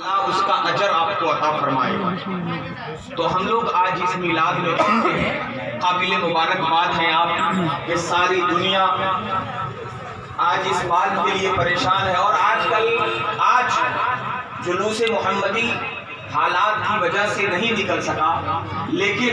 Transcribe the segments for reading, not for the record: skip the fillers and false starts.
اللہ اس کا اجر آپ کو عطا فرمائے گا۔ تو ہم لوگ آج اس میلاد میں پہنچے ہیں، قابل مبارکباد ہیں آپ کہ ساری دنیا آج اس بات کے لیے پریشان ہے، اور آج جلوس محمدی حالات کی وجہ سے نہیں نکل سکا، لیکن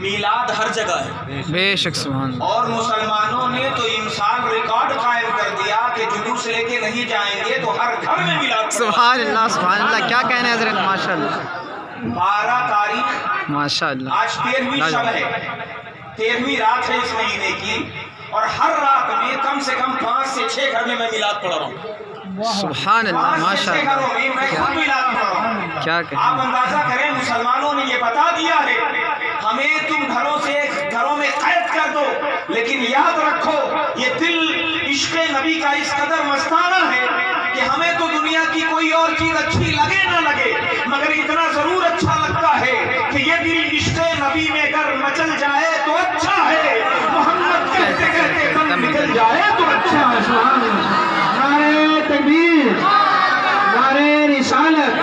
میلاد ہر جگہ ہے بے شک سبحان اللہ۔ اور مسلمانوں نے تو انسان ریکارڈ قائم کر دیا کہ جلوس لے کے نہیں جائیں گے تو ہر گھر میں میلاد سبحان اللہ سبحان اللہ، کیا کہنے ہیں حضرت، ماشاء اللہ 12 تاریخ ماشاء اللہ۔ آج 13ویں شب ہے، 13ویں رات ہے اس مہینے کی، اور ہر رات میں کم سے کم 5 سے 6 گھر میں میلاد پڑھ رہا ہوں، سبحان اللہ 5 سے ماشاء 6 اللہ، گھروں میں میں خود میلاد پڑھ رہا ہوں۔ کیا آپ کہیں، اندازہ کریں، مسلمانوں نے یہ بتا دیا ہے ہمیں تم گھروں میں قید کر دو، لیکن یاد رکھو یہ دل عشق نبی کا اس قدر مستانہ ہے کہ ہمیں تو دنیا کی کوئی اور چیز اچھی لگے نہ لگے، مگر اتنا ضرور اچھا لگتا ہے کہ یہ دل عشق نبی میں اگر مچل جائے تو اچھا ہے، محمد کہتے کہتے دم نکل جائے تو اچھا ہے۔ سبحان اللہ، نعرہ تکبیر، نعرہ رسالت،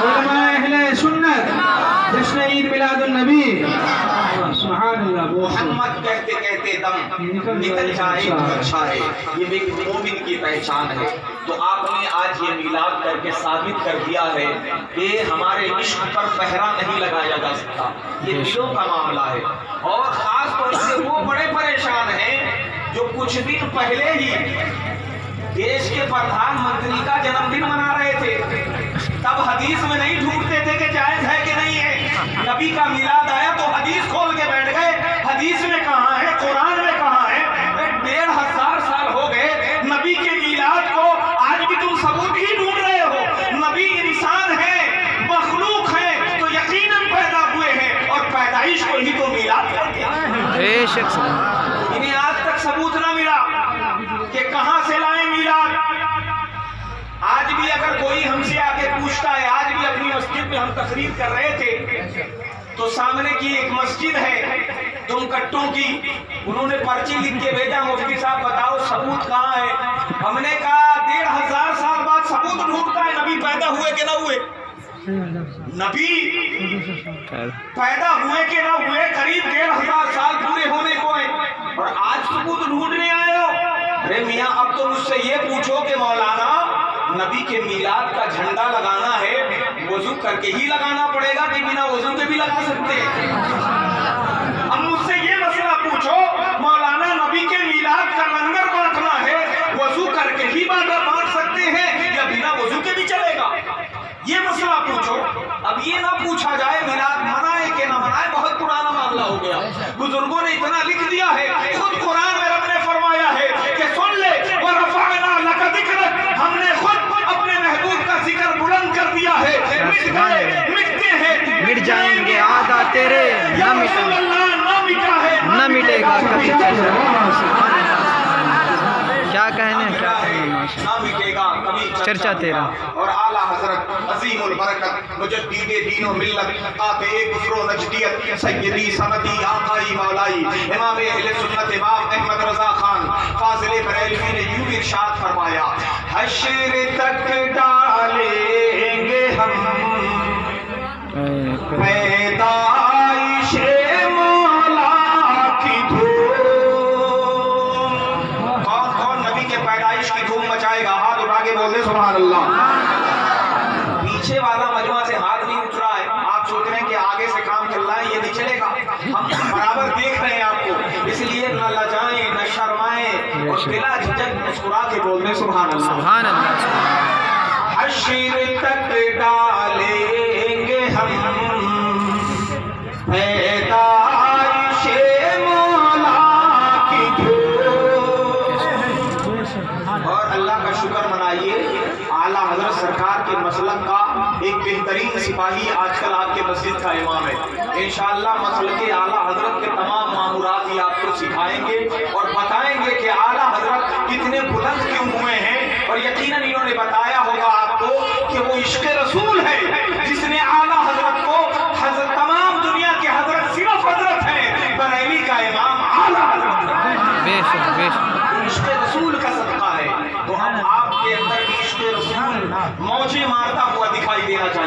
علماء اہل سنت، جشن عید میلاد النبی، سبحان اللہ، محمد کہتے کہتے دم نکل جائے تو اچھا ہے، یہ ایک مومن کی پہچان ہے۔ تو آپ نے آج یہ میلاد کر کے ثابت کر دیا ہے کہ ہمارے عشق پر پہرا نہیں لگایا جا سکتا، یہ دلوں کا معاملہ ہے، اور خاص طور سے وہ بڑے پریشان ہیں جو کچھ دن پہلے ہی دیش کے پردھان منتری کا جنم دن منا رہے تھے، تب حدیث میں نہیں ڈھونڈتے تھے کہ جائز ہے کہ نہیں ہے، نبی کا میلاد آیا تو حدیث کھول کے بیٹھ گئے، حدیث میں کہاں ہے، قرآن میں کہاں ہے، 1500 سال ہو گئے نبی کے میلاد کو، آج بھی تم ثبوت ہی ڈھونڈ رہے ہو۔ نبی انسان ہے، مخلوق ہے، تو یقیناً پیدا ہوئے ہیں، اور پیدائش کو ہی تو میلاد کہتے ہیں۔ بے شک سبحان اللہ۔ انہیں آج تک ثبوت نہ ملا کہ کہاں سے لائیں میلاد۔ آج بھی اگر کوئی ہم سے آگے پوچھتا ہے، آج بھی اپنی مسجد میں ہم تقریر کر رہے تھے تو سامنے کی ایک مسجد ہے تم کٹوں کی، انہوں نے پرچی لکھ کے بھیجا، مفتی صاحب بتاؤ ثبوت کہاں ہے؟ ہم نے کہا 1500 سال بعد ثبوت ڈھونڈتا ہے، نبی پیدا ہوئے کہ نہ ہوئے، نبی پیدا ہوئے کہ نہ ہوئے، قریب 1500 سال پورے ہونے کو ہیں، اور آج ثبوت ڈھونڈنے آئے ہو۔ ارے میاں اب تو مجھ سے یہ پوچھو کہ مولانا نبی کے میلاد کا جھنڈا لگانا ہے، وضو کر کے ہی لگانا پڑے گا کہ بنا وضو کے بھی لگا سکتے ہیں؟ اب مجھ سے یہ مسئلہ پوچھو، مولانا نبی کے میلاد کا لنگر بانٹنا ہے، وضو کر کے ہی بانٹ سکتے ہیں یا بنا وضو کے بھی چلے گا؟ یہ مسئلہ پوچھو۔ اب یہ نہ پوچھا جائے میلاد منائے کہ نہ منائے، بہت پرانا معاملہ ہو گیا، بزرگوں نے اتنا لکھ دیا ہے، خود قرآن میں رب نے فرمایا ہے کہ سن لے وَرَفَعْنَا لَكَ ذِكْرَكَ، ہم نے خود اپنے محبوب کا ذکر بلند کر دیا ہے، مٹ گئے مٹتے ہیں مٹ جائیں گے عادہ تیرے، یا رسول اللہ نہ مٹا ہے نہ مٹے گا کبھی کیا کہنے ہیں، کیا کہنے ہیں ماشاء نہ مٹے گا کبھی چرچا تیرا۔ اور اعلیٰ حضرت عظیم البرکت مجدد دین و ملت قاطع کفر و نجدیت سیدی سندی آقائی مولائی امام اہل سنت امام احمد رضا خان فاضل بریلوی نے یوں ارشاد فرمایا، حشر تک ڈالیں گے ہم پیدائش مولا کی دھوم۔ کون کون نبی کے پیدائش کی دھوم مچائے گا؟ ہاتھ اٹھا کے بول دے سبحان اللہ۔ پیچھے والا مجمع سے ہاتھ نہیں اٹھ رہا ہے، آپ سوچ رہے ہیں کہ آگے سے کام چل رہا ہے، یہ نہیں چلے گا، ہم برابر دیکھ رہے ہیں آپ کو، اس لیے نہ لجائیں نہ شرمائیں، اور بلا جھجک مسکرا کے بول دیں سبحان اللہ۔ سبحان اللہ۔ حشر تک ڈالیں گے ہم پیدائش مولا کی دھوم۔ اور اللہ کا شکر منائیے، اعلیٰ حضرت سرکار کے مسلک کا ایک بہترین سپاہی آج کل آپ کے مسجد کا امام ہے، انشاءاللہ مسلک اعلیٰ حضرت کے تمام معمورات ہی آپ کو سکھائیں گے اور بتائیں گے کہ اعلیٰ حضرت کتنے بلند کیوں ہوئے ہیں، اور یقیناً انہوں نے بتایا ہوگا آپ کو کہ وہ عشق رسول ہے جس نے اعلیٰ حضرت کو تمام دنیا کے حضرت صرف حضرت ہیں، بریلی کا امام اعلیٰ حضرت ہے، بے شک بے شک۔ عشق رسول کا صدقہ ہے، تو اب آپ کے اندر بھی عشق رسول موجیں مارتا ہوا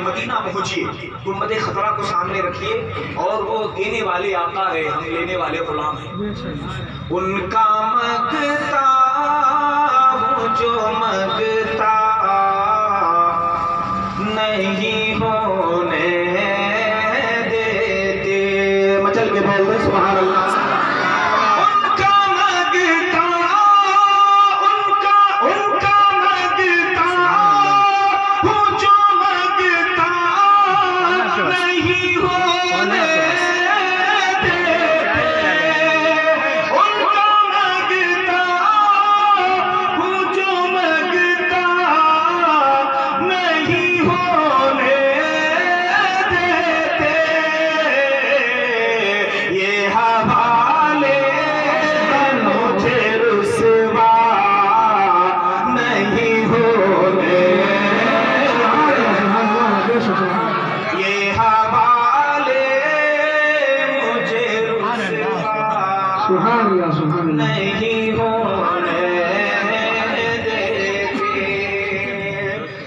مدینہ پہنچیے، امت خطرہ کو سامنے رکھیے، اور وہ دینے والے آقا ہے، ہم لینے والے غلام ہیں۔ ان کا مانگتا ہوں جو مانگتا نہیں ہونے دیتے، مچل کے بول دیں سبحان اللہ۔ نہیں ہونے دیتے۔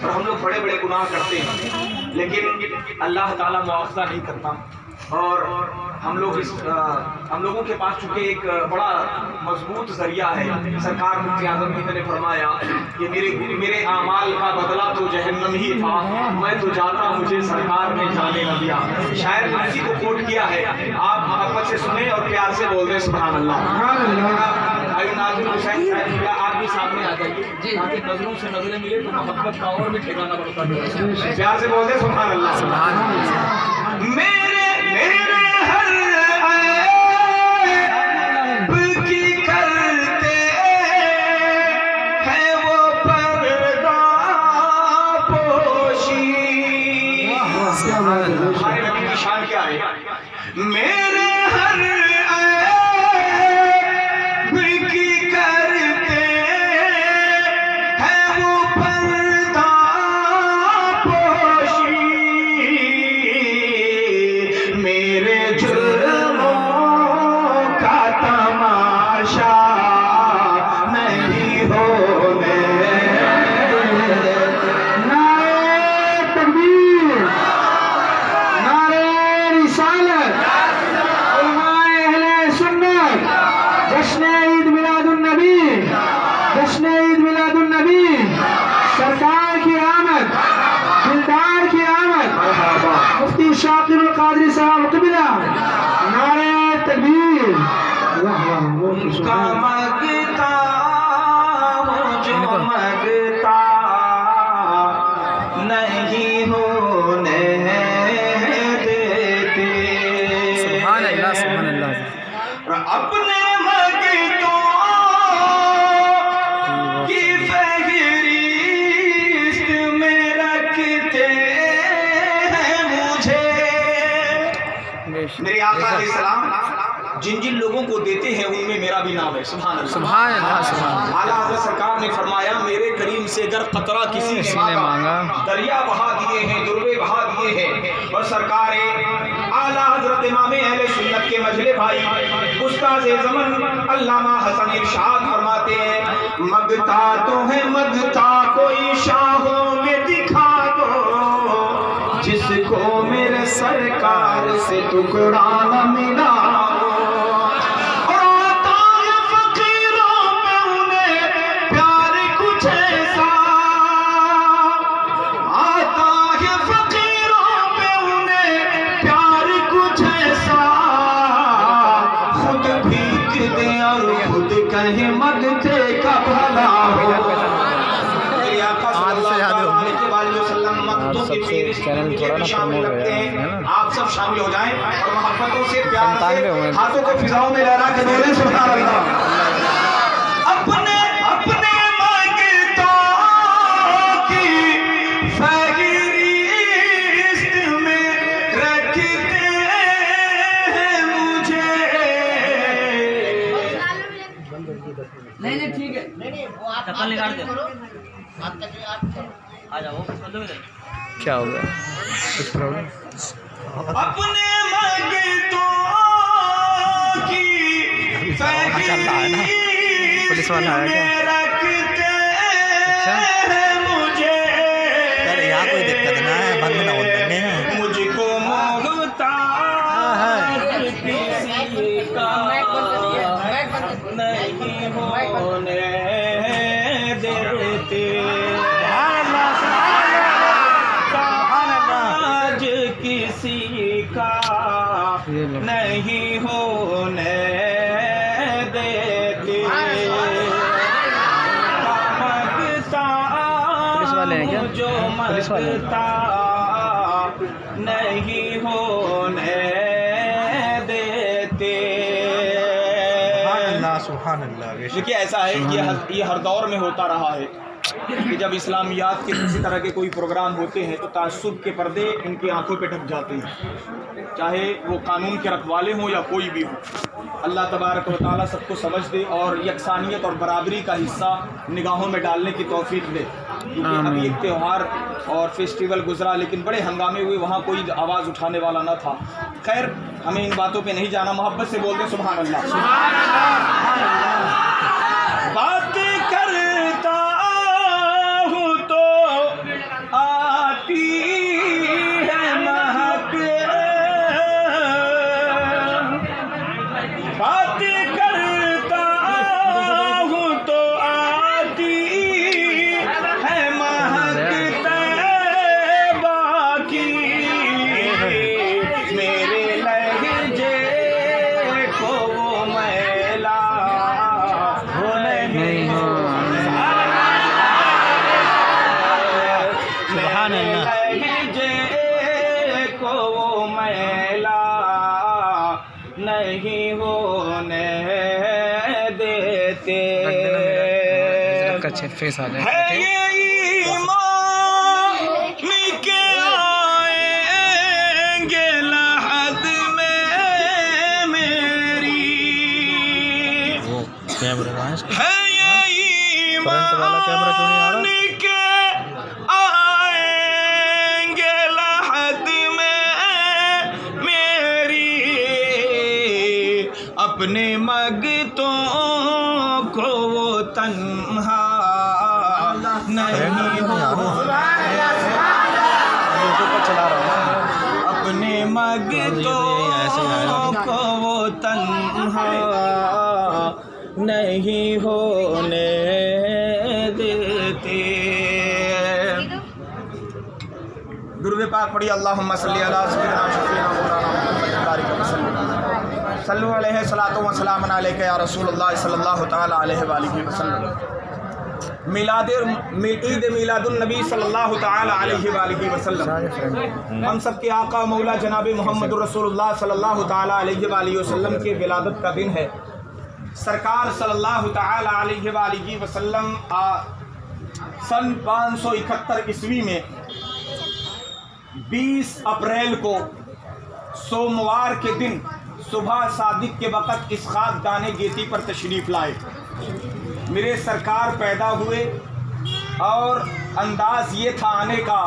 اور ہم لوگ بڑے بڑے گناہ کرتے ہیں لیکن اللہ تعالیٰ مواخذہ نہیں کرتا، اور ہم لوگوں کے پاس چونکہ ایک بڑا مضبوط ذریعہ ہے۔ سرکار مفتی اعظم نے فرمایا کہ میرے اعمال کا بدلہ تو جہنم ہی تھا، میں تو جاتا مجھے سرکار نے جانے نہ دیا۔ شاید اسی کو کوٹ کیا ہے، آپ محبت سے سنیں اور پیار سے بول دیں سبحان اللہ۔ ناظرین حسین صاحب آپ بھی سامنے آ جائیے تاکہ نظروں سے نظریں ملے تو محبت کا اور بھی ٹھکانا بڑھتا ہے۔ پیار سے بول دیں سبحان اللہ۔ میرے ہر عیب کی کرتے ہیں وہ پردہ پوشی۔ ہمارے نبی کی شان کیا ہے؟ میرے ہر شاکر القادری صاحب قبلہ نعرہ تکبیر۔ ان کا مانگتا ہوں جو مانگتا نہیں ہونے دیتے۔ سبحان اللہ سبحان اللہ۔ اپنے مانگتوں کی فہرست میں رکھتے میرے آقا علیہ السلام جن جن لوگوں کو دیتے ہیں ان میں میرا بھی نام ہے۔ سبحان اللہ سبحان اللہ سبحان اللہ۔ اعلیٰ حضرت سرکار نے فرمایا میرے کریم سے اگر قطرہ کسی نے مانگا دریا بہا دیے ہیں، دروے بہا دیے ہیں۔ اور سرکار اعلیٰ حضرت امام اہل سنت کے مجلے بھائی استاد زمن علامہ حسن ارشاد فرماتے ہیں مگتا تو ہے مگتا کوئی شاہوں میں دکھا دو، جس کو میرے سرکار سے ٹکڑا نہ ملا۔ اور آتا ہے فقیروں پہ انہیں پیار کچھ ایسا، آتا ہے فقیروں پہ انہیں پیار کچھ ایسا، خود بھیک دے اور خود کہیں مگتے کا بھلا ہو۔ چینل تھوڑا نا پروموٹ ہو گیا ہے، آپ سب شامل ہو جائیں اور محبتوں سے پیار سے ہاتھوں کو فضاؤں میں لہرا کے بولیں سبحان اللہ۔ اپنے مانگتوں کی فہرست میں رکھتے ہیں مجھے۔ نہیں ٹھیک ہے، چپل نکال دے، آ جاؤ کیا ہو گیا کچھ پرابلم؟ اپنے مانگتوں کی فہرست پولیس والا آیا میں رکھتے اچھا ہیں مجھے۔ یہاں کوئی دقت نہ ہے، بند نہ ہو والے ہیں کیا؟ جو پولیس والے ہیں؟ مرتا نہیں ہونے دیتے۔ سبحان اللہ۔ دیکھیے ایسا ہے کہ یہ ہر دور میں ہوتا رہا ہے کہ جب اسلامیات کے کسی طرح کے کوئی پروگرام ہوتے ہیں تو تعصب کے پردے ان کی آنکھوں پہ ڈھک جاتے ہیں، چاہے وہ قانون کے رکھوالے ہوں یا کوئی بھی ہو۔ اللہ تبارک و تعالیٰ سب کو سمجھ دے اور یکسانیت اور برابری کا حصہ نگاہوں میں ڈالنے کی توفیق دے، کیونکہ ابھی ایک تہوار اور فیسٹیول گزرا لیکن بڑے ہنگامے ہوئے، وہاں کوئی آواز اٹھانے والا نہ تھا۔ خیر ہمیں ان باتوں پہ نہیں جانا، محبت سے بول دیں سبحان اللہ۔ بات کرتا ہوں تو آتی ہے مہک، بات کرتا ہوں تو آتی ہے مہک طیبہ کی، میرے لہجے کو وہ میلا نہیں ہو، سبحان اللہ۔ لہجے کو وہ میلا نہیں ہونے دیتے۔ اچھے فیس آ ہے جائے یہ ایمان کے آئیں گے لحد میں میری، وہ کیمرہ کہاں ہے اس کا؟ ہے یہ فرنٹ والا کیمرہ کیوں نہیں آ رہا؟ ایمان کے آئیں گے لحد میں میری، اپنے مگتوں کو وہ تنہا نہیں ہوگا، یوٹیوب پر چلا رہا ہوں۔ اپنے مگتوں کو وہ تنہا نہیں ہونے دیتے۔ درود پاک پڑھی، اللہم صلی علی سیدنا شفیعنا مولانا محمد بارک وسلم، صلو علیہ صلاۃ و سلام علیک یا رسول اللہ صلی اللہ تعالی علیہ وآلہ وسلم۔ عید میلاد النبی صلی اللہ تعالی علیہ وآلہ وسلم، ہم سب کے آقا مولا جناب محمد رسول اللہ صلی اللہ تعالی علیہ وآلہ وسلم کے ولادت کا دن ہے۔ سرکار صلی اللہ تعالی علیہ وآلہ وسلم سن 571 عیسوی میں 20 اپریل کو سوموار کے دن صبح صادق کے وقت اس خاکدان گیتی پر تشریف لائے۔ میرے سرکار پیدا ہوئے اور انداز یہ تھا آنے کا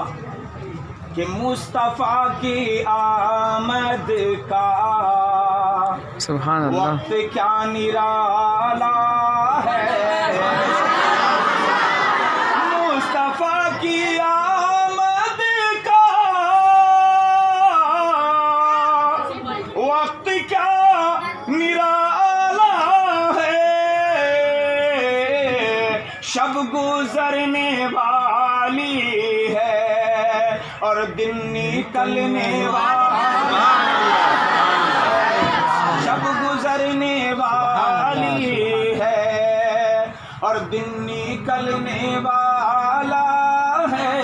کہ مصطفیٰ کی آمد کا سبحان اللہ۔ وقت کیا نرالا ہے، مصطفیٰ کی آمد کا وقت کیا نرالا ہے، شب گزرنے والی ہے اور دن نکلنے والا، شب گزرنے والی ہے اور دن نکلنے والا ہے۔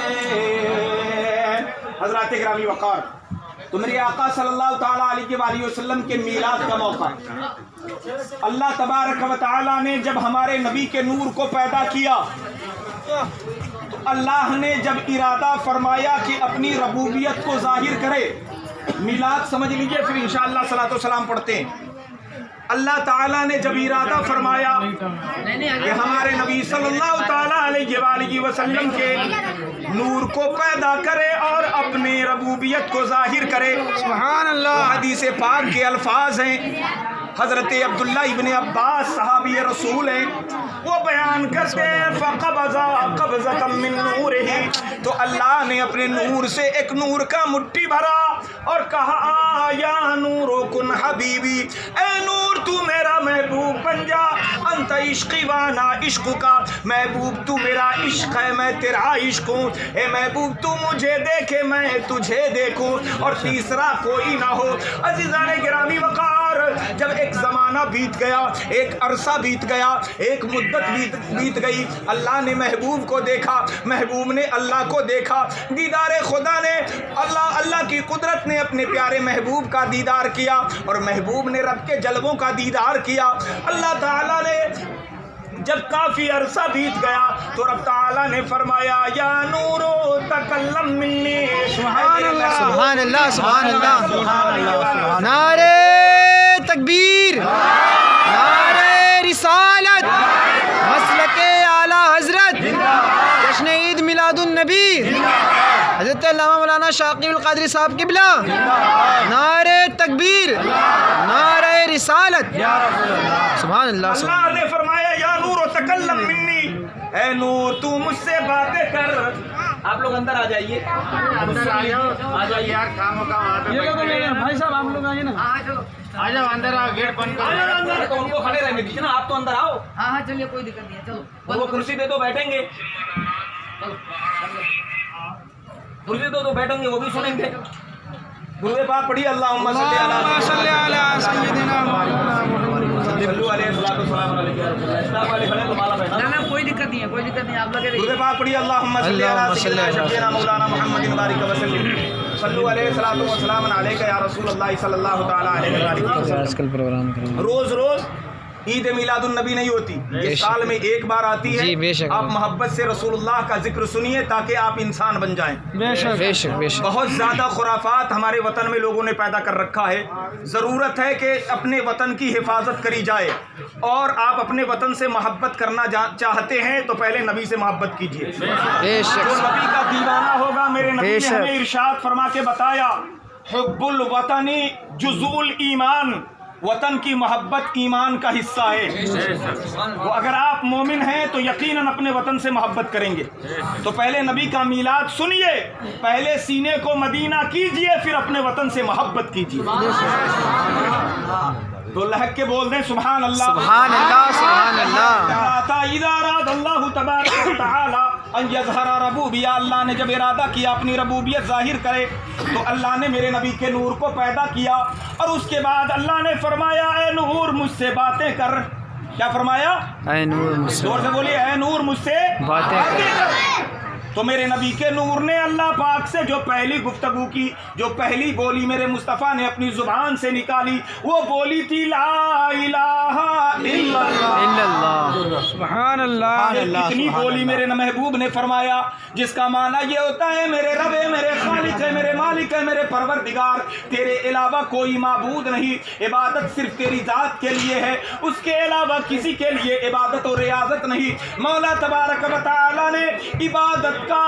حضرات گرامی وقار، تو میرے آقا صلی اللہ تعالیٰ علیہ وآلہ وسلم کے میلاد کا موقع، اللہ تبارک و تعالیٰ نے جب ہمارے نبی کے نور کو پیدا کیا تو اللہ نے جب ارادہ فرمایا کہ اپنی ربوبیت کو ظاہر کرے، میلاد سمجھ لیجئے پھر انشاءاللہ صلاۃ و سلام پڑھتے ہیں۔ اللہ تعالیٰ نے جب ارادہ فرمایا کہ ہمارے نبی صلی اللہ تعالیٰ علیہ وآلہ وسلم کے نور کو پیدا کرے اور اپنے ربوبیت کو ظاہر کرے، سبحان اللہ، حدیث پاک کے الفاظ ہیں۔ حضرت عبداللہ ابن عباس صحابی رسول ہیں، وہ بیان کرتے ہیں فَقَبَضَ قَبْضَةً مِّن نُورِهِ، تو اللہ نے اپنے نور سے ایک نور کا مٹھی بھرا اور کہا یا نور کن حبیبی، اے نور تو میرا محبوب بن جا، انت عشقی وانا عشق کا، محبوب تو میرا عشق ہے میں تیرا عشق ہوں، اے محبوب تو مجھے دیکھے میں تجھے دیکھوں اور تیسرا کوئی نہ ہو۔ عزیزان گرامی وقار، جب ایک زمانہ بیت گیا، ایک عرصہ بیت گیا، ایک مدت بیت گئی، اللہ نے محبوب کو دیکھا، محبوب نے اللہ کو دیکھا، دیدار خدا نے اللہ کی قدرت نے اپنے پیارے محبوب کا دیدار کیا، اور محبوب نے رب کے جلووں کا دیدار کیا۔ اللہ تعالیٰ نے جب کافی عرصہ بیت گیا تو رب تعالیٰ نے فرمایا یا نورو تکلم منی، سبحان اللہ سبحان اللہ سبحان اللہ، نعرہ تکبیر، نعرہ رسالت، مسلک اعلیٰ حضرت، جشن عید میلاد النبی حضرت علامہ مولانا شاقی القادری صاحب قبلہ، نعرہ تکبیر، نعرہ رسالت، سبحان اللہ۔ اللہ نے فرمایا یا نور تکلم منی، اے نور تو مجھ سے باتیں کر۔ آپ لوگ اندر آ جائیے، آ جائیے یار، کام بھائی صاحب آپ لوگ آئیے نا، آ جاؤ اندر آؤ، گیٹ بند کرو۔ تو ان کو کھڑے رہنے دیجیے نا، آپ تو اندر آؤ، ہاں چلیے کوئی دقت نہیں ہے، چلو وہ کرسی دے دو بیٹھیں گے، کرسی دو تو بیٹھیں گے، وہ بھی سنیں گے۔ درود پاک پڑھیے، اللہم صلی علی سیدنا صلو علیہ السلام علیکم۔ اسلام والے کھڑے تو مالا پہنا۔ نہ کوئی دقت نہیں ہے، کوئی دقت نہیں ہے، آپ لگے رہیے۔ درود پاک پڑھیے، اللہم صلی علی سیدنا مولانا محمد بارک وسلم، صلو علیہ السلام علیکہ یا رسول اللہ صلی اللہ تعالی علیہ وسلم۔ آج کل پروگرام کریں، روز روز عید میلاد النبی نہیں ہوتی، یہ سال میں ایک بار آتی ہے۔ جی بے شک، آپ محبت سے رسول اللہ کا ذکر سنیے تاکہ آپ انسان بن جائیں۔ بے شک بے شک بے شک۔ بہت زیادہ خرافات ہمارے وطن میں لوگوں نے پیدا کر رکھا ہے، ضرورت ہے کہ اپنے وطن کی حفاظت کری جائے، اور آپ اپنے وطن سے محبت کرنا چاہتے ہیں تو پہلے نبی سے محبت کیجیے۔ بے شک جو نبی کا دیوانہ ہوگا، میرے نبی بے نے شک۔ ہمیں ارشاد فرما کے بتایا، حب الوطنی جزء الایمان، وطن کی محبت ایمان کا حصہ ہے۔ تو اگر آپ مومن ہیں تو یقیناً اپنے وطن سے محبت کریں گے۔ تو پہلے نبی کا میلاد سنیے، پہلے سینے کو مدینہ کیجئے، پھر اپنے وطن سے محبت کیجئے۔ تو لہک کے بول دیں سبحان اللہ، سبحان اللہ سبحان اللہ۔ اذا اراد اللہ تبارک و تعالی ان یظہر ربوبیہ، اللہ نے جب ارادہ کیا اپنی ربوبیت ظاہر کرے تو اللہ نے میرے نبی کے نور کو پیدا کیا، اور اس کے بعد اللہ نے فرمایا اے نور مجھ سے باتیں کر۔ کیا فرمایا؟ اے نور مجھ سے زور سے بولیے، اے نور مجھ سے باتیں کر۔ تو میرے نبی کے نور نے اللہ پاک سے جو پہلی گفتگو کی، جو پہلی بولی میرے مصطفیٰ نے اپنی زبان سے نکالی، وہ بولی تھی لا الہ الا اللہ۔ سبحان اللہ۔ اتنی بولی میرے محبوب نے فرمایا جس کا معنی یہ ہوتا ہے میرے رب ہے، میرے خالق ہے، میرے مالک ہے، میرے پروردگار، تیرے علاوہ کوئی معبود نہیں، عبادت صرف تیری ذات کے لیے ہے، اس کے علاوہ کسی کے لیے عبادت و ریاضت نہیں۔ مولا تبارک و تعالی نے عبادت کا،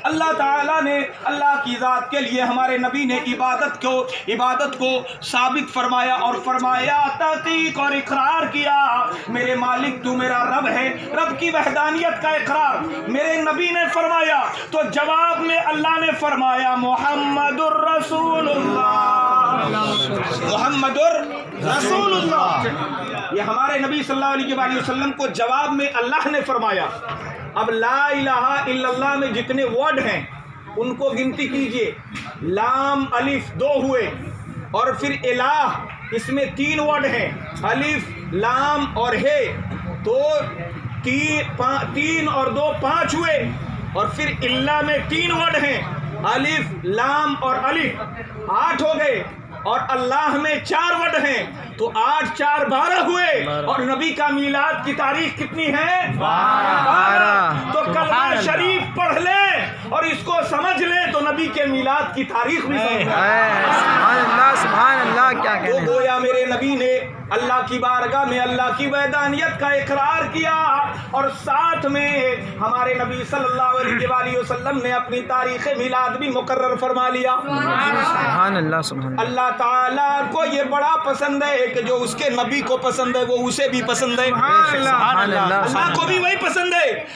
اللہ تعالیٰ نے اللہ کی ذات کے لیے ہمارے نبی نے عبادت کو ثابت فرمایا، اور فرمایا تحقیق اور اقرار کیا میرے مالک تو میرا رب ہے، رب کی وحدانیت کا اقرار میرے نبی نے فرمایا۔ تو جواب میں اللہ نے فرمایا محمد الرسول اللہ، محمد الرسول اللہ۔ یہ ہمارے نبی صلی اللہ علیہ وسلم کو جواب میں اللہ نے فرمایا۔ اب لا الہ الا اللہ میں جتنے ورڈ ہیں ان کو گنتی کیجئے، لام الف 2 ہوئے، اور پھر الہ اس میں 3 ورڈ ہیں، الف لام اور ہے، تو 3 اور 2 5 ہوئے، اور پھر اللہ میں 3 ورڈ ہیں، الف لام اور الف 8 ہو گئے، اور اللہ میں 4 ورڈ ہیں، تو 8 4 12 ہوئے، اور نبی کا میلاد کی تاریخ کتنی ہے؟ 12۔ تو کلمہ شریف پڑھ لیں اور اس کو سمجھ لیں تو نبی کے میلاد کی تاریخ بھی سمجھ لیں۔ سبحان اللہ سبحان اللہ۔ کیا تو کہنے، گویا میرے نبی نے اللہ کی بارگاہ میں اللہ کی وحدانیت کا اقرار کیا، اور ساتھ میں ہمارے نبی صلی اللہ علیہ وآلہ وسلم نے اپنی تاریخ میلاد بھی مقرر فرما لیا۔ سبحان اللہ سبحان اللہ۔ اللہ تعالیٰ کو یہ بڑا پسند ہے کہ جو اس کے نبی کو پسند ہے وہ اسے بھی پسند ہے، سبحان اللہ۔ اللہ کو بھی وہی پسند ہے،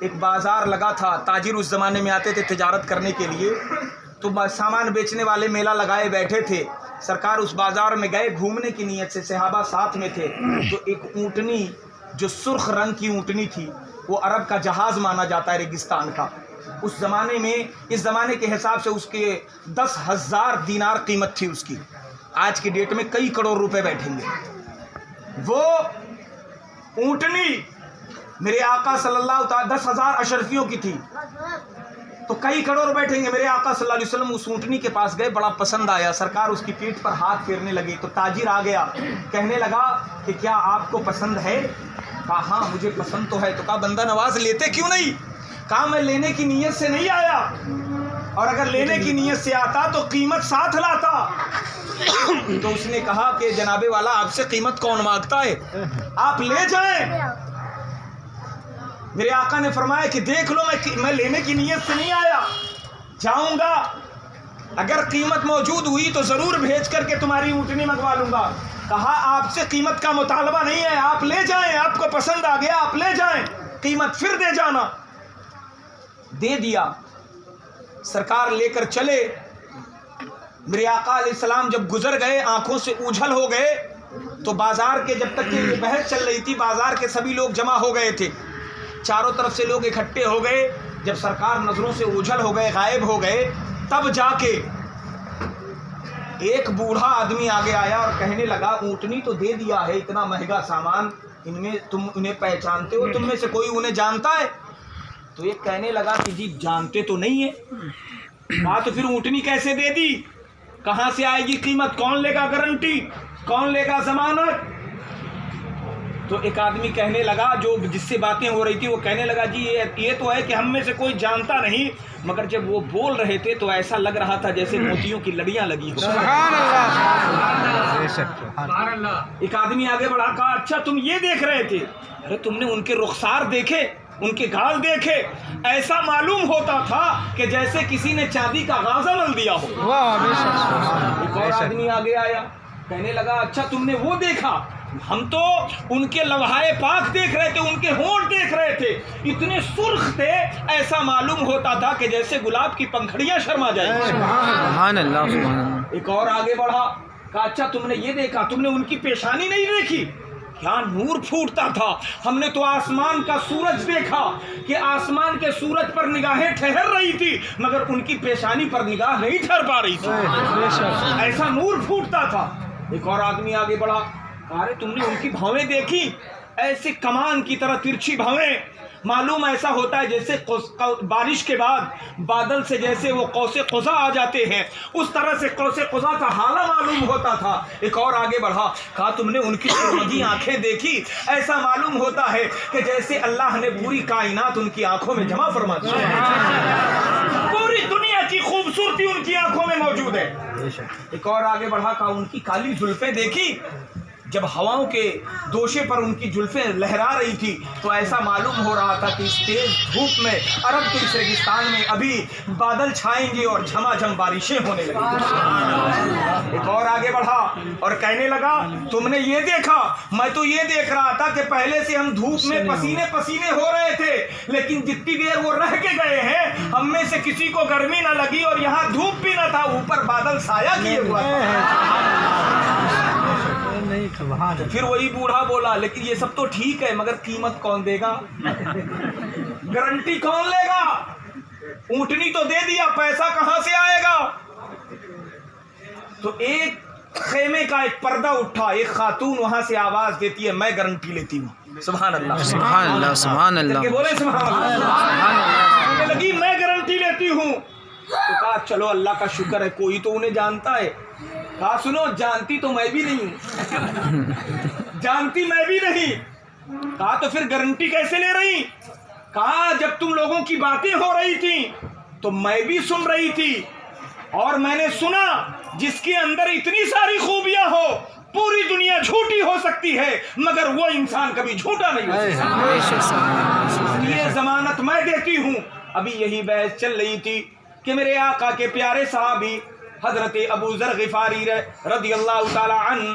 ایک بازار لگا تھا، تاجر اس زمانے میں آتے تھے تجارت کرنے کے لیے، تو سامان بیچنے والے میلہ لگائے بیٹھے تھے۔ سرکار اس بازار میں گئے گھومنے کی نیت سے، صحابہ ساتھ میں تھے، تو ایک اونٹنی جو سرخ رنگ کی اونٹنی تھی، وہ عرب کا جہاز مانا جاتا ہے ریگستان کا، اس زمانے میں، اس زمانے کے حساب سے اس کے 10,000 دینار قیمت تھی اس کی، آج کی ڈیٹ میں کئی کروڑ روپے بیٹھیں گے۔ وہ اونٹنی میرے آقا صلی اللہ تعالی 10,000 اشرفیوں کی تھی، تو کئی کروڑ بیٹھیں گے۔ میرے آقا صلی اللہ علیہ وسلم اس اونٹنی کے پاس گئے، بڑا پسند آیا، سرکار اس کی پیٹھ پر ہاتھ پھیرنے لگے، تو تاجر آ گیا، کہنے لگا کہ کیا آپ کو پسند ہے؟ کہا ہاں مجھے پسند تو ہے۔ تو کہا بندہ نواز لیتے کیوں نہیں؟ کہا میں لینے کی نیت سے نہیں آیا، اور اگر لینے کی نیت سے آتا تو قیمت ساتھ لاتا۔ تو اس نے کہا کہ جناب والا آپ سے قیمت کون مانگتا ہے، آپ لے جائیں۔ میرے آقا نے فرمایا کہ دیکھ لو میں لینے کی نیت سے نہیں آیا، جاؤں گا، اگر قیمت موجود ہوئی تو ضرور بھیج کر کے تمہاری اونٹنی منگوا لوں گا۔ کہا آپ سے قیمت کا مطالبہ نہیں ہے، آپ لے جائیں، آپ کو پسند آ گیا آپ لے جائیں، قیمت پھر دے جانا۔ دے دیا، سرکار لے کر چلے۔ میرے آقا علیہ السلام جب گزر گئے، آنکھوں سے اوجھل ہو گئے، تو بازار کے، جب تک کہ یہ بحث چل رہی تھی، بازار کے سبھی لوگ جمع ہو گئے تھے، چاروں طرف سے لوگ اکٹھے ہو گئے۔ جب سرکار نظروں سے اوجھل ہو گئے، غائب ہو گئے، تب جا کے ایک بوڑھا آدمی آگے آیا اور کہنے لگا اونٹنی تو دے دیا ہے، اتنا مہنگا سامان، ان میں تم انہیں پہچانتے ہو؟ تم میں سے کوئی انہیں جانتا ہے؟ تو یہ کہنے لگا کہ جی جانتے تو نہیں ہے۔ کہا تو پھر اونٹنی کیسے دے دی؟ کہاں سے آئے گی قیمت؟ کون لے گا گارنٹی؟ کون لے گا ضمانت؟ تو ایک آدمی کہنے لگا، جو جس سے باتیں ہو رہی تھی، وہ کہنے لگا جی یہ تو ہے کہ ہم میں سے کوئی جانتا نہیں، مگر جب وہ بول رہے تھے تو ایسا لگ رہا تھا جیسے موتیوں کی لڑیاں لگی ہو۔ سبحان اللہ۔ ایک آدمی آگے بڑھا، کہا اچھا تم یہ دیکھ رہے تھے؟ ارے تم نے ان کے رخسار دیکھے، ان کے گال دیکھے، ایسا معلوم ہوتا تھا کہ جیسے کسی نے چاندی کا غازہ مل دیا ہو۔ ایک اور آدمی آگے آیا، کہنے لگا اچھا تم نے وہ دیکھا؟ ہم تو ان کے لوحائے پاک دیکھ رہے تھے، ان کے ہونٹ دیکھ رہے تھے، اتنے سرخ تھے، ایسا معلوم ہوتا تھا کہ جیسے گلاب کی پنکھڑیاں شرما جائیں۔ سبحان اللہ سبحان اللہ۔ ایک اور آگے بڑھا، کہا اچھا تم نے یہ دیکھا؟ تم نے ان کی پیشانی نہیں دیکھی؟ کیا نور پھوٹتا تھا! ہم نے تو آسمان کا سورج دیکھا کہ آسمان کے سورج پر نگاہیں ٹھہر رہی تھی، مگر ان کی پیشانی پر نگاہ نہیں ٹھہر پا رہی تھی، ایسا نور پھوٹتا تھا۔ ایک اور آدمی آگے بڑھا، ارے تم نے ان کی بھاویں دیکھی؟ ایسے کمان کی طرح ترچھی بھاویں، معلوم ایسا ہوتا ہے جیسے بارش کے بعد بادل سے جیسے وہ قوس قزح آ جاتے ہیں، اس طرح سے قوس قزح کا حالہ معلوم ہوتا تھا۔ ایک اور آگے بڑھا، کہا تم نے ان کی سرمدی آنکھیں دیکھی؟ ایسا معلوم ہوتا ہے کہ جیسے اللہ نے پوری کائنات ان کی آنکھوں میں جمع فرما دی، پوری دنیا کی خوبصورتی ان کی آنکھوں میں موجود ہے۔ ایک اور آگے بڑھا، کہا ان کی کالی زلفیں دیکھی؟ جب ہواؤں کے دوشے پر ان کی زلفیں لہرا رہی تھی تو ایسا معلوم ہو رہا تھا کہ اس تیز دھوپ میں، عرب کے اس ریگستان میں ابھی بادل چھائیں گے اور جھما جھم بارشیں ہونے لگیں۔ ایک اور آگے بڑھا اور کہنے لگا تم نے یہ دیکھا؟ میں تو یہ دیکھ رہا تھا کہ پہلے سے ہم دھوپ میں پسینے پسینے ہو رہے تھے، لیکن جتنی دیر وہ رہ کے گئے ہیں ہم میں سے کسی کو گرمی نہ لگی، اور یہاں دھوپ بھی نہ تھا، اوپر بادل سایہ کیے ہوا تھا۔ پھر وہی بوڑھا بولا لیکن یہ سب تو ٹھیک ہے، مگر قیمت کون دے گا؟ گارنٹی کون لے گا؟ اونٹنی تو دے دیا، پیسہ کہاں سے آئے گا؟ تو ایک خیمے کا ایک پردہ اٹھا، ایک خاتون وہاں سے آواز دیتی ہے میں گارنٹی لیتی ہوں۔ سبحان اللہ سبحان اللہ سبحان اللہ۔ بولے سبحان اللہ۔ کہنے لگی میں گارنٹی لیتی ہوں۔ تو کہا چلو اللہ کا شکر ہے کوئی تو انہیں جانتا ہے۔ کہا سنو جانتی تو میں بھی نہیں ہوں، جانتی میں بھی نہیں۔ کہا تو پھر گارنٹی کیسے لے رہی؟ کہا جب تم لوگوں کی باتیں ہو رہی تھی تو میں بھی سن رہی تھی، اور میں نے سنا جس کے اندر اتنی ساری خوبیاں ہو پوری دنیا جھوٹی ہو سکتی ہے مگر وہ انسان کبھی جھوٹا نہیں ہو سکتا، اس لیے ضمانت میں دیتی ہوں۔ ابھی یہی بحث چل رہی تھی کہ میرے آقا کے پیارے صحابی حضرت ابو ذر غفاری رضی اللہ تعالی عنہ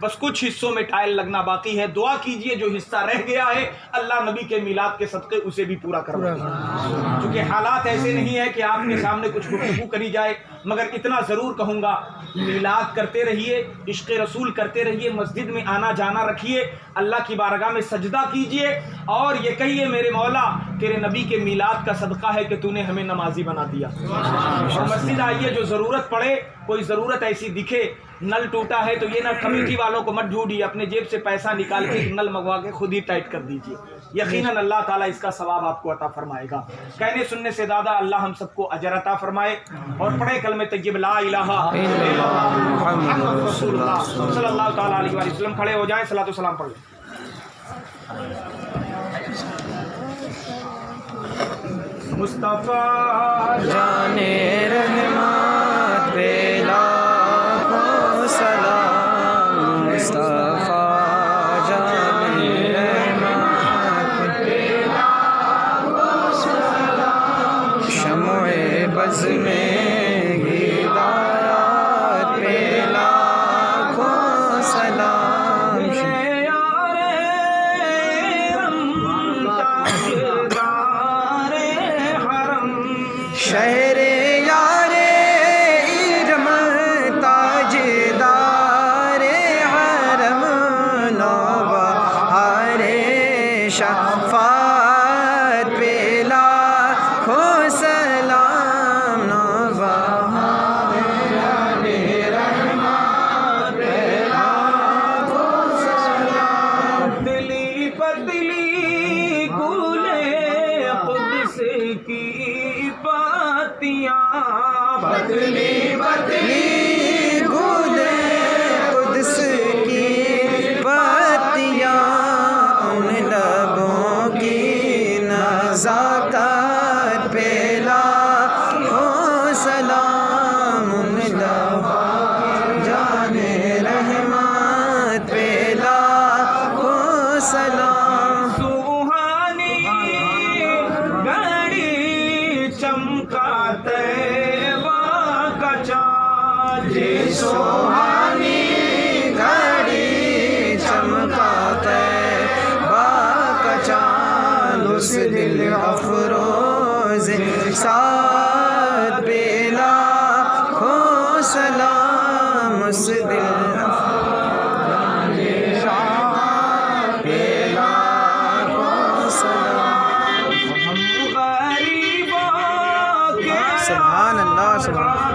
بس کچھ حصوں میں ٹائل لگنا باقی ہے. دعا کیجئے جو حصہ رہ گیا ہے اللہ نبی کے میلاد کے صدقے اسے بھی پورا کروا دے. کیونکہ حالات ایسے نہیں ہے کہ آپ کے سامنے کچھ گفتگو کری جائے، مگر اتنا ضرور کہوں گا، میلاد کرتے رہیے، عشق رسول کرتے رہیے، مسجد میں آنا جانا رکھیے، اللہ کی بارگاہ میں سجدہ کیجئے اور یہ کہیے میرے مولا تیرے نبی کے میلاد کا صدقہ ہے کہ تو نے ہمیں نمازی بنا دیا. اور مسجد آئیے، جو ضرورت پڑے، کوئی ضرورت ایسی دکھے، نل ٹوٹا ہے تو یہ نہ کمیٹی والوں کو مت ڈھونڈیے، اپنے جیب سے پیسہ نکال کے نل منگوا کے خود ہی ٹائٹ کر دیجئے. یقیناً اللہ تعالیٰ اس کا ثواب آپ کو عطا فرمائے گا. کہنے سننے سے زیادہ اللہ ہم سب کو اجر عطا فرمائے. اور پڑھے کلمہ طیب لا الہ الا اللہ محمد رسول اللہ صلی اللہ تعالیٰ علیہ وآلہ وسلم. کھڑے ہو جائیں، صلاۃ و سلام پڑھ لیں. مصطفیٰ جانے رحمت پہ لاکھوں سلام، مصطفیٰ جانے رحمت پہ لاکھوں سلام، شمع بز میں ہدایت پہ لاکھوں سلام. شہر یار ارم تاجدار حرم، نوبہار شفاعت پہ لاکھوں سلام، نوبہار رحمت پہ لاکھوں سلام. دلی پتلی گولے قدس کی باتیاں، بدلی بدلی گولے قدس کی باتیاں، ان لبوں کی نزاکت پہ لاکھوں سلام، ان لبوں جانے رحمت پہ لاکھوں سلام. سوہانی گھڑی چمکاتے سوہانی گھڑی چمکاتے با چاند، اس دل افروز ساتھ پہ لاکھوں سلام، اس دل افروز پہ لاکھوں سلام. سبحان اللہ سبحان اللہ.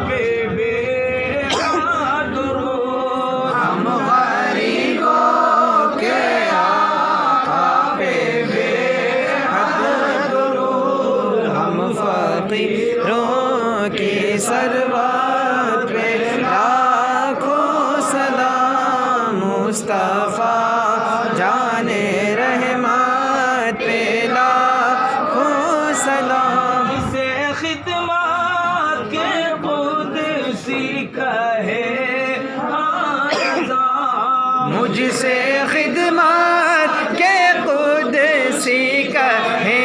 فقیروں کی سروت پہ لاکھوں سلام، مصطفیٰ جانے رحمت پہ لاکھوں سلام. اسے خدمات کے قدسی کہے مجھ سے خدمت کے قدسی کہے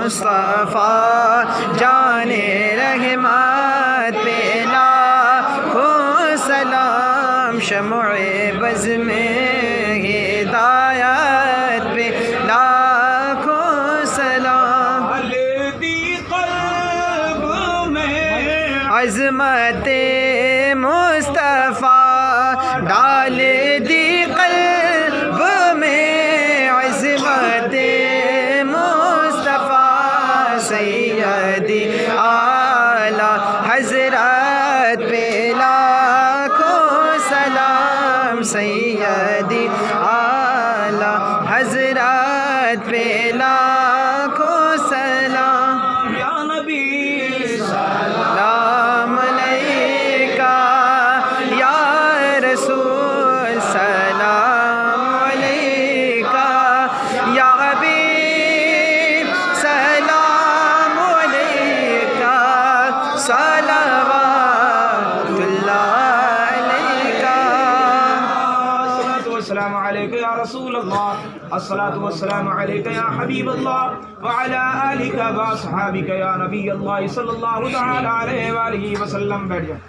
مصطفیٰ جانے رحمت پہ لاکھوں سلام، شمع بز میں ہدایت پہ لاکھوں سلام. دی قلب میں عظمت مصطفیٰ ڈال دی قلب میں، عظمت سیدی اعلیٰ حضرت پہ لاکھوں سلام، سیدی اعلیٰ حضرت پہ لاکھوں سلام. یا نبی سلام علیکہ یا رسول، سلام علیکہ یا حبیب، سلام علیکہ، صلوات اللہ علیکہ. السلام علیکم یا رسول اللہ، الصلاۃ والسلام علیک یا حبیب اللہ وعلی آلک واصحابک یا نبی اللہ صلی اللہ تعالی علیہ وآلہ وسلم. بیٹھ جائیں.